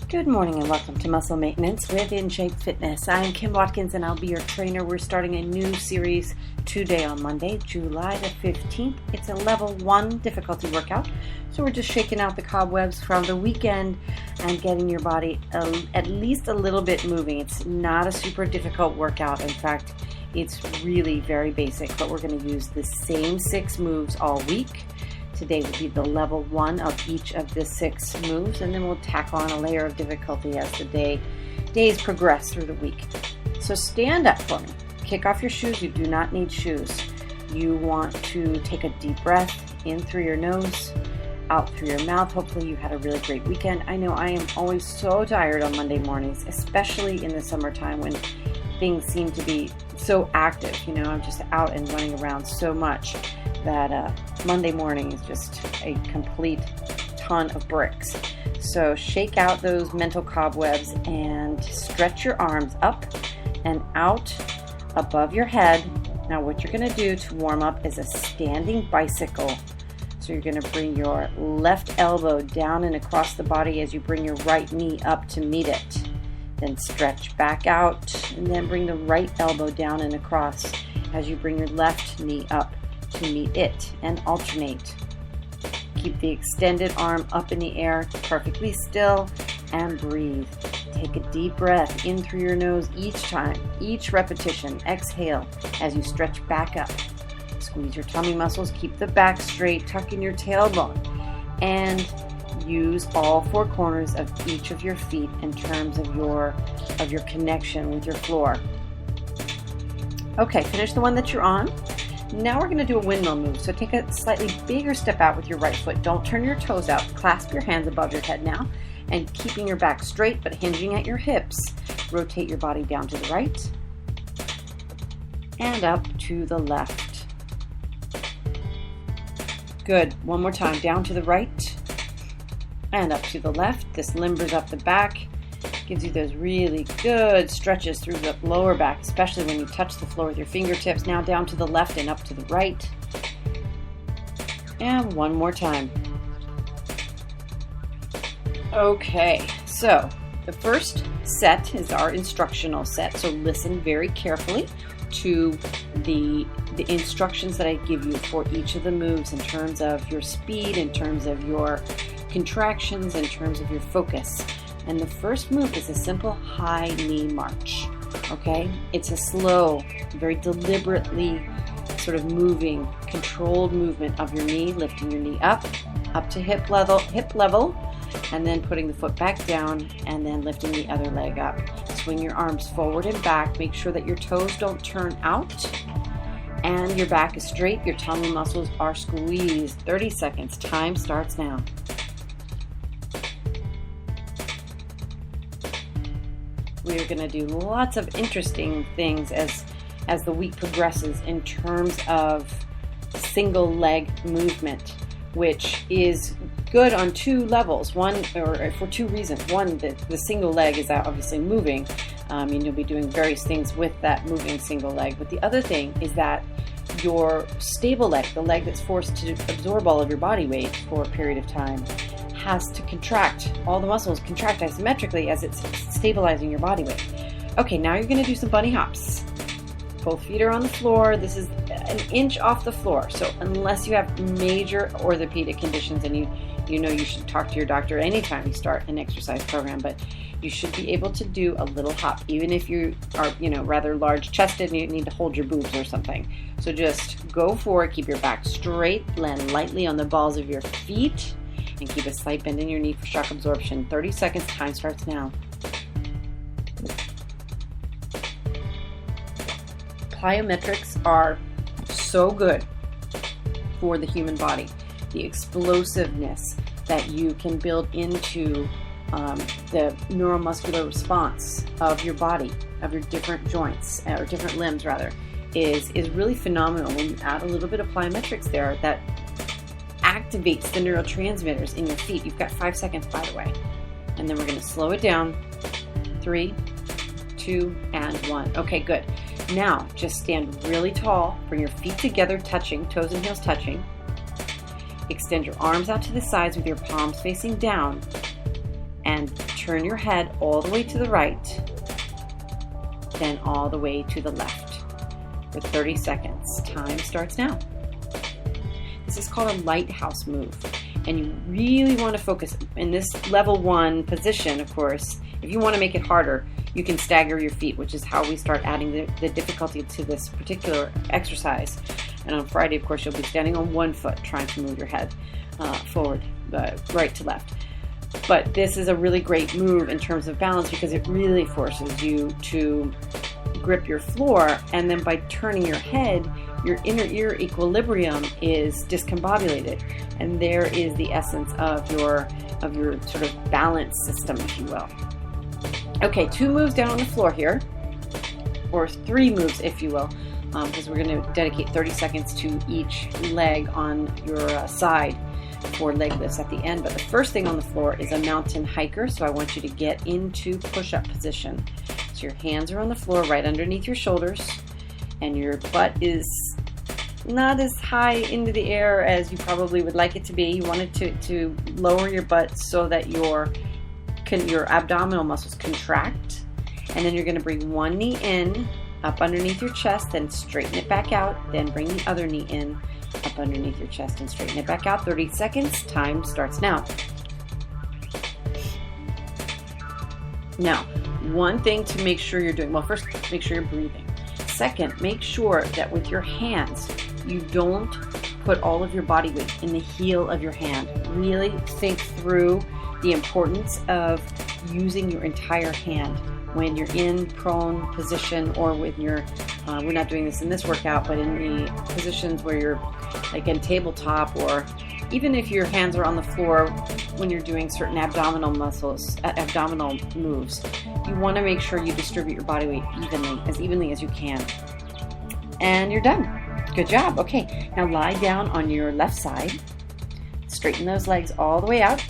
Good morning and welcome to Muscle Maintenance with In Shape Fitness. I'm Kim Watkins and I'll be your trainer. We're starting a new series today on Monday, July the 15th. It's a level 1 difficulty workout. So we're just shaking out the cobwebs from the weekend and getting your body at least a little bit moving. It's not a super difficult workout. In fact, it's really very basic, but we're going to use the same 6 moves all week. Today will be the level 1 of each of the 6 moves, and then we'll tack on a layer of difficulty as the days progress through the week. So stand up for me. Kick off your shoes. You do not need shoes. You want to take a deep breath in through your nose, out through your mouth. Hopefully you had a really great weekend. I know I am always so tired on Monday mornings, especially in the summertime when things seem to be so active. I'm just out and running around so much that Monday morning is just a complete ton of bricks. So shake out those mental cobwebs and stretch your arms up and out above your head. Now what you're going to do to warm up is a standing bicycle. So you're going to bring your left elbow down and across the body as you bring your right knee up to meet it. Then stretch back out and then bring the right elbow down and across as you bring your left knee up to meet it, and alternate. Keep the extended arm up in the air, perfectly still, and breathe. Take a deep breath in through your nose each time, each repetition. Exhale as you stretch back up. Squeeze your tummy muscles, keep the back straight, tuck in your tailbone, and use all 4 corners of each of your feet in terms of your connection with your floor. Okay, finish the one that you're on. Now we're going to do a windmill move. So take a slightly bigger step out with your right foot. Don't turn your toes out. Clasp your hands above your head now, and keeping your back straight but hinging at your hips, rotate your body down to the right and up to the left. Good. One more time. Down to the right and up to the left. This limbers up the back. Gives you those really good stretches through the lower back, especially when you touch the floor with your fingertips. Now down to the left and up to the right. And one more time. Okay, so the first set is our instructional set. So listen very carefully to the instructions that I give you for each of the moves in terms of your speed, in terms of your contractions, in terms of your focus. And the first move is a simple high knee march, okay? It's a slow, very deliberately sort of moving, controlled movement of your knee, lifting your knee up to hip level, and then putting the foot back down, and then lifting the other leg up. Swing your arms forward and back. Make sure that your toes don't turn out, and your back is straight. Your tummy muscles are squeezed. 30 seconds. Time starts now. We're going to do lots of interesting things as the week progresses in terms of single leg movement, which is good on 2 levels. One, or for 2 reasons. One, the single leg is obviously moving, and you'll be doing various things with that moving single leg. But the other thing is that your stable leg, the leg that's forced to absorb all of your body weight for a period of time, has to contract. All the muscles contract isometrically as it's stabilizing your body weight. Okay, now you're going to do some bunny hops. Both feet are on the floor. This is an inch off the floor. So unless you have major orthopedic conditions, and you know you should talk to your doctor anytime you start an exercise program, but you should be able to do a little hop, even if you are, rather large chested and you need to hold your boobs or something. So just go for it. Keep your back straight. Land lightly on the balls of your feet. And keep a slight bend in your knee for shock absorption. 30 seconds, time starts now. Plyometrics are so good for the human body. The explosiveness that you can build into the neuromuscular response of your body, of your different joints, or different limbs rather, is really phenomenal when you add a little bit of plyometrics there that activates the neurotransmitters in your feet. You've got 5 seconds, by the way. And then we're going to slow it down. 3, 2, and 1. Okay, good. Now, just stand really tall. Bring your feet together, touching, toes and heels touching. Extend your arms out to the sides with your palms facing down. and turn your head all the way to the right, then all the way to the left for 30 seconds. Time starts now. This is called a lighthouse move, and you really want to focus in this level 1 position. Of course, if you want to make it harder, you can stagger your feet, which is how we start adding the difficulty to this particular exercise. And on Friday, of course, you'll be standing on one foot trying to move your head forward, right to left. But this is a really great move in terms of balance because it really forces you to grip your floor, and then by turning your head, your inner ear equilibrium is discombobulated, and there is the essence of your sort of balance system, if you will. Okay, 2 moves down on the floor here, or 3 moves, if you will, because we're going to dedicate 30 seconds to each leg on your side for leg lifts at the end. But the first thing on the floor is a mountain hiker, so I want you to get into push-up position. So your hands are on the floor right underneath your shoulders, and your butt is not as high into the air as you probably would like it to be. You want it to lower your butt so that your abdominal muscles contract, and then you're going to bring one knee in up underneath your chest, then straighten it back out, then bring the other knee in up underneath your chest and straighten it back out. 30 seconds. Time starts now. Now, one thing to make sure you're doing, well, first, make sure you're breathing. Second, make sure that with your hands, you don't put all of your body weight in the heel of your hand. Really think through the importance of using your entire hand when you're in prone position, or with your, we're not doing this in this workout, but in the positions where you're like in tabletop, or even if your hands are on the floor when you're doing certain abdominal moves, you want to make sure you distribute your body weight evenly as you can. And you're done. Good job. Okay, now lie down on your left side. Straighten those legs all the way out.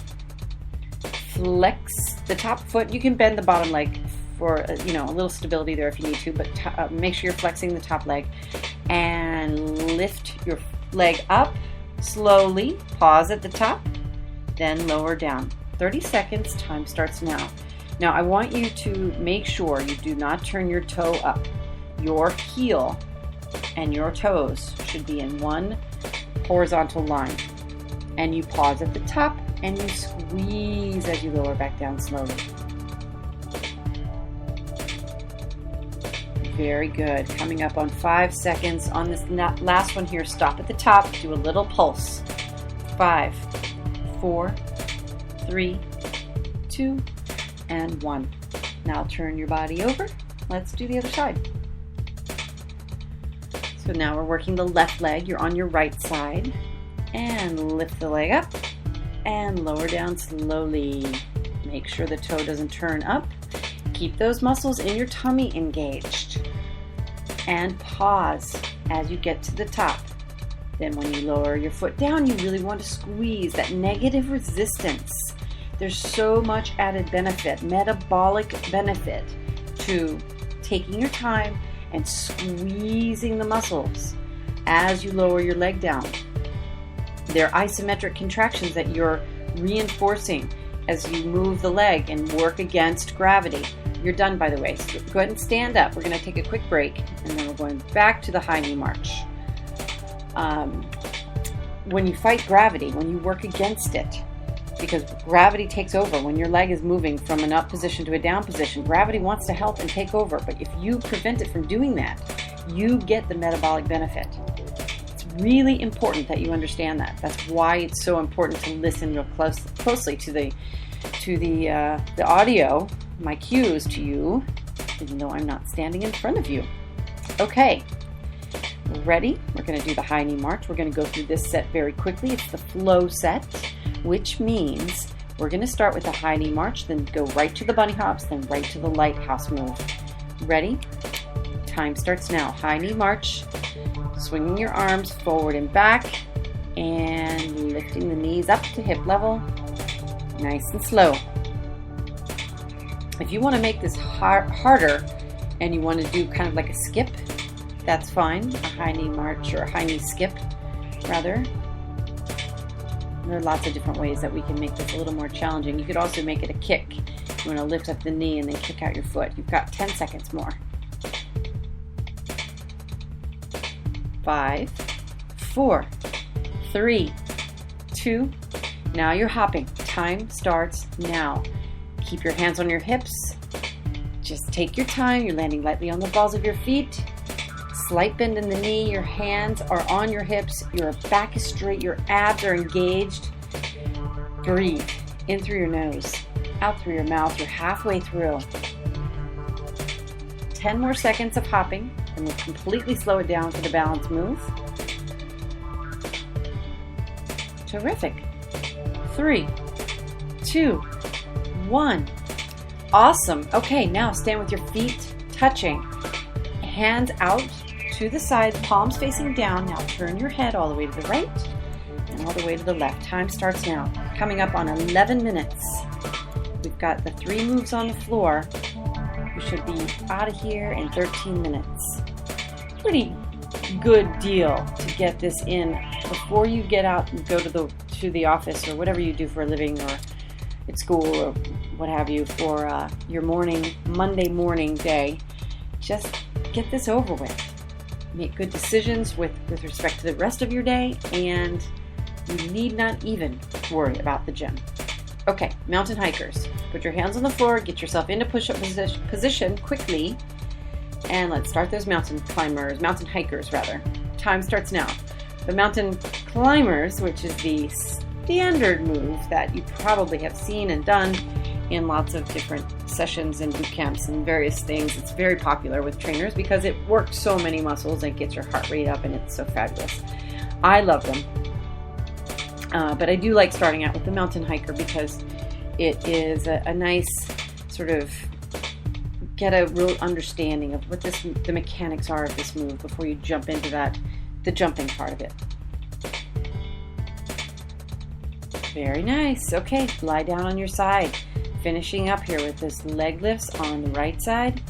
Flex the top foot. You can bend the bottom leg for a little stability there if you need to, but make sure you're flexing the top leg, and lift your leg up slowly. Pause at the top, then lower down. 30 seconds. Time starts now. Now I want you to make sure you do not turn your toe up. Your heel and your toes should be in one horizontal line, and you pause at the top and you squeeze as you lower back down slowly. Very good. Coming up on 5 seconds. On this last one here, stop at the top, do a little pulse. 5, 4, 3, 2, and 1. Now turn your body over. Let's do the other side. So now we're working the left leg. You're on your right side. And lift the leg up and lower down slowly. Make sure the toe doesn't turn up. Keep those muscles in your tummy engaged. And pause as you get to the top. Then when you lower your foot down, you really want to squeeze that negative resistance. There's so much added benefit, metabolic benefit, to taking your time and squeezing the muscles as you lower your leg down. They're isometric contractions that you're reinforcing as you move the leg and work against gravity. You're done, by the way. So go ahead and stand up. We're going to take a quick break, and then we're going back to the high knee march. When you fight gravity, when you work against it, because gravity takes over when your leg is moving from an up position to a down position, gravity wants to help and take over. But if you prevent it from doing that, you get the metabolic benefit. It's really important that you understand that. That's why it's so important to listen real closely to the audio, my cues to you, even though I'm not standing in front of you. Okay, ready? We're going to do the high knee march. We're going to go through this set very quickly. It's the flow set, which means we're going to start with the high knee march, then go right to the bunny hops, then right to the lighthouse move. Ready? Time starts now. High knee march, swinging your arms forward and back, and lifting the knees up to hip level, nice and slow. If you want to make this harder and you want to do kind of like a skip, that's fine. A high knee march, or a high knee skip, rather. There are lots of different ways that we can make this a little more challenging. You could also make it a kick. You want to lift up the knee and then kick out your foot. You've got 10 seconds more. 5, 4, 3, 2. Now you're hopping. Time starts now. Keep your hands on your hips. Just take your time. You're landing lightly on the balls of your feet. Slight bend in the knee. Your hands are on your hips. Your back is straight. Your abs are engaged. Breathe in through your nose, out through your mouth. You're halfway through. 10 more seconds of hopping, and we'll completely slow it down for the balance move. Terrific. 3, 2, 1. Awesome. Okay, now stand with your feet touching. Hands out to the side, palms facing down. Now turn your head all the way to the right and all the way to the left. Time starts now. Coming up on 11 minutes. We've got the 3 moves on the floor. We should be out of here in 13 minutes. Pretty good deal to get this in before you get out and go to the office or whatever you do for a living, or at school or what have you, for your Monday morning day. Just get this over with. Make good decisions with respect to the rest of your day, and you need not even worry about the gym. Okay, mountain hikers. Put your hands on the floor, get yourself into push-up position quickly, and let's start those mountain hikers. Time starts now. The mountain climbers, which is the standard move that you probably have seen and done in lots of different sessions and boot camps and various things. It's very popular with trainers because it works so many muscles and gets your heart rate up, and it's so fabulous. I love them. But I do like starting out with the mountain hiker because it is a nice sort of get a real understanding of what the mechanics are of this move before you jump into the jumping part of it. Very nice. Okay, lie down on your side. Finishing up here with this leg lifts on the right side,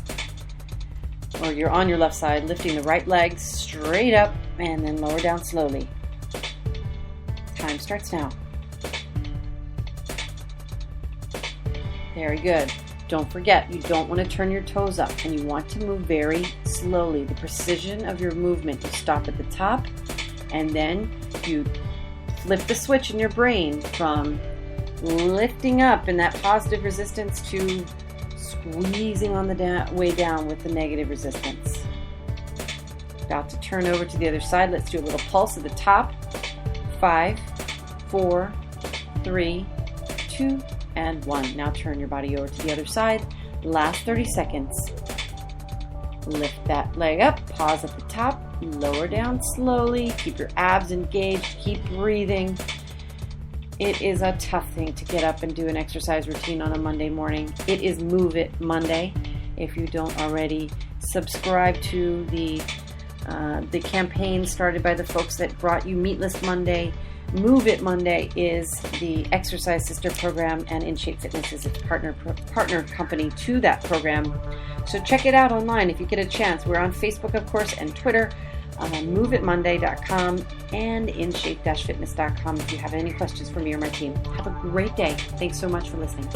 or you're on your left side, lifting the right leg straight up and then lower down slowly. Time starts now. Very good. Don't forget, you don't want to turn your toes up, and you want to move very slowly. The precision of your movement, you stop at the top, and then you flip the switch in your brain from lifting up in that positive resistance to squeezing on the way down with the negative resistance. About to turn over to the other side. Let's do a little pulse at the top. 5, 4, 3, 2, and 1. Now turn your body over to the other side. Last 30 seconds. Lift that leg up, pause at the top, lower down slowly, keep your abs engaged, keep breathing. It is a tough thing to get up and do an exercise routine on a Monday morning. It is Move It Monday. If you don't already subscribe to the campaign started by the folks that brought you Meatless Monday. Move It Monday is the Exercise Sister program, and In Shape Fitness is its partner company to that program. So check it out online if you get a chance. We're on Facebook, of course, and Twitter. MoveItMonday.com and InShape-Fitness.com if you have any questions for me or my team. Have a great day. Thanks so much for listening.